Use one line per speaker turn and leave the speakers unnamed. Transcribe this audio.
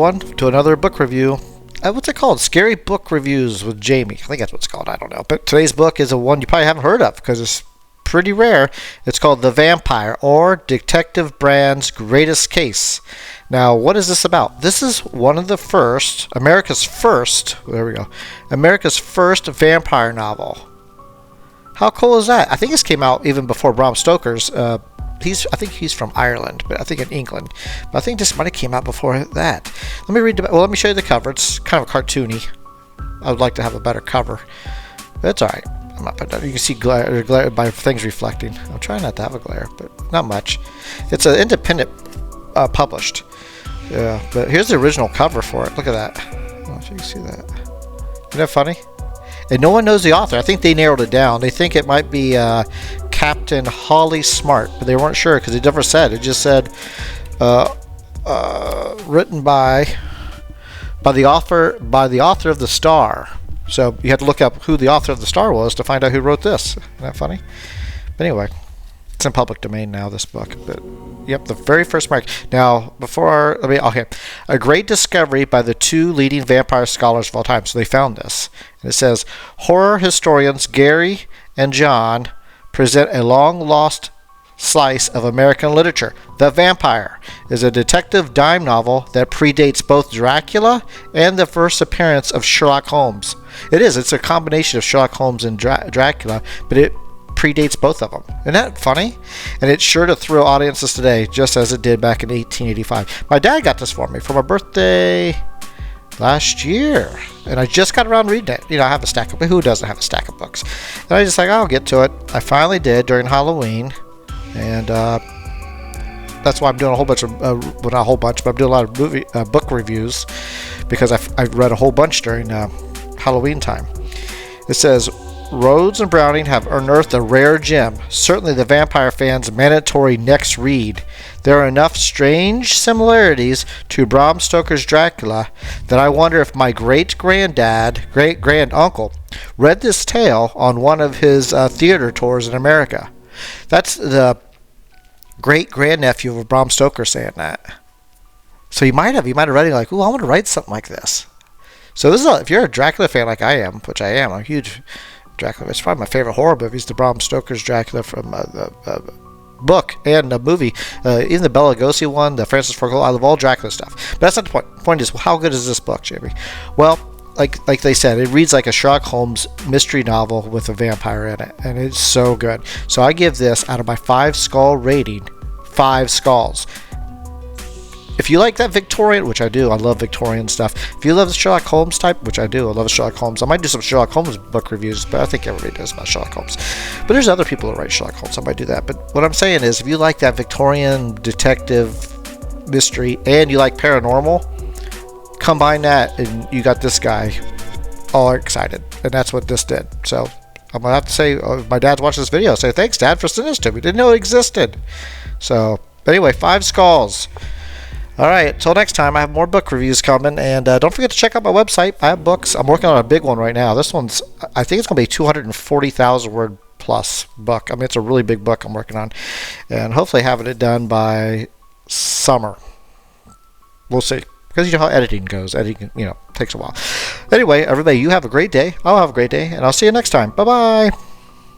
everyone, to another book review. What's it called? Scary Book Reviews with Jamie. I think that's what it's called. I don't know. But today's book is a one you probably haven't heard of because it's pretty rare. It's called The Vampire, or Detective Brand's Greatest Case. Now, what is this about? This is one of the first, America's first vampire novel. How cool is that? I think this came out even before Bram Stoker's. I think he's from Ireland, but I think in England. But I think this might have came out before that. Let me read. Let me show you the cover. It's kind of cartoony. I would like to have a better cover. But it's all right. I'm not. You can see glare by things reflecting. I'm trying not to have a glare, but not much. It's an independent published. Yeah, but here's the original cover for it. Look at that. I don't know if you can see that. Isn't that funny? And no one knows the author. I think they narrowed it down. They think it might be Captain Holly Smart, but they weren't sure because it never said. It just said written by the author of The Star. So you had to look up who the author of The Star was to find out who wrote this. Isn't that funny? But anyway, it's in public domain now, this book. But yep, the very first mark. Now, a great discovery by the two leading vampire scholars of all time. So they found this. And it says, horror historians Gary and John present a long-lost slice of American literature. The Vampire is a detective dime novel that predates both Dracula and the first appearance of Sherlock Holmes. It's a combination of Sherlock Holmes and Dracula, but it predates both of them. Isn't that funny? And it's sure to thrill audiences today, just as it did back in 1885. My dad got this for me for my birthday last year, and I just got around reading it. I have a stack of, who doesn't have a stack of books? And I just I'll get to it. I finally did during Halloween, and that's why I'm doing a whole bunch of, not a whole bunch, but I'm doing a lot of book reviews because I've read a whole bunch during Halloween time. It says, Rhodes and Browning have unearthed a rare gem, certainly the vampire fans' mandatory next read. There are enough strange similarities to Bram Stoker's Dracula that I wonder if my great-granduncle read this tale on one of his theater tours in America. That's the great-grandnephew of Bram Stoker saying that. So he might have read it like, ooh, I want to write something like this. So this is if you're a Dracula fan like I am, which I am, I'm a huge Dracula. It's probably my favorite horror movie. It's the Bram Stoker's Dracula from the book and the movie. Even the Bela Lugosi one, the Francis Ford Coppola. I love all Dracula stuff. But that's not the point. The point is, how good is this book, Jamie? Well, like they said, it reads like a Sherlock Holmes mystery novel with a vampire in it, and it's so good. So I give this, out of my 5-skull rating, 5 skulls. If you like that Victorian, which I do, I love Victorian stuff. If you love the Sherlock Holmes type, which I do, I love Sherlock Holmes. I might do some Sherlock Holmes book reviews, but I think everybody does about Sherlock Holmes. But there's other people who write Sherlock Holmes, so I might do that. But what I'm saying is, if you like that Victorian detective mystery and you like paranormal, combine that and you got this guy all excited. And that's what this did. So I'm going to have to say, my dad's watching this video, say, thanks, Dad, for sending this to me. Didn't know it existed. So, anyway, 5 skulls. All right, till next time, I have more book reviews coming, and don't forget to check out my website. I have books. I'm working on a big one right now. This one's, I think it's going to be a 240,000 word plus book. I mean, it's a really big book I'm working on, and hopefully having it done by summer. We'll see, because you know how editing goes. Editing, takes a while. Anyway, everybody, you have a great day. I'll have a great day, and I'll see you next time. Bye-bye.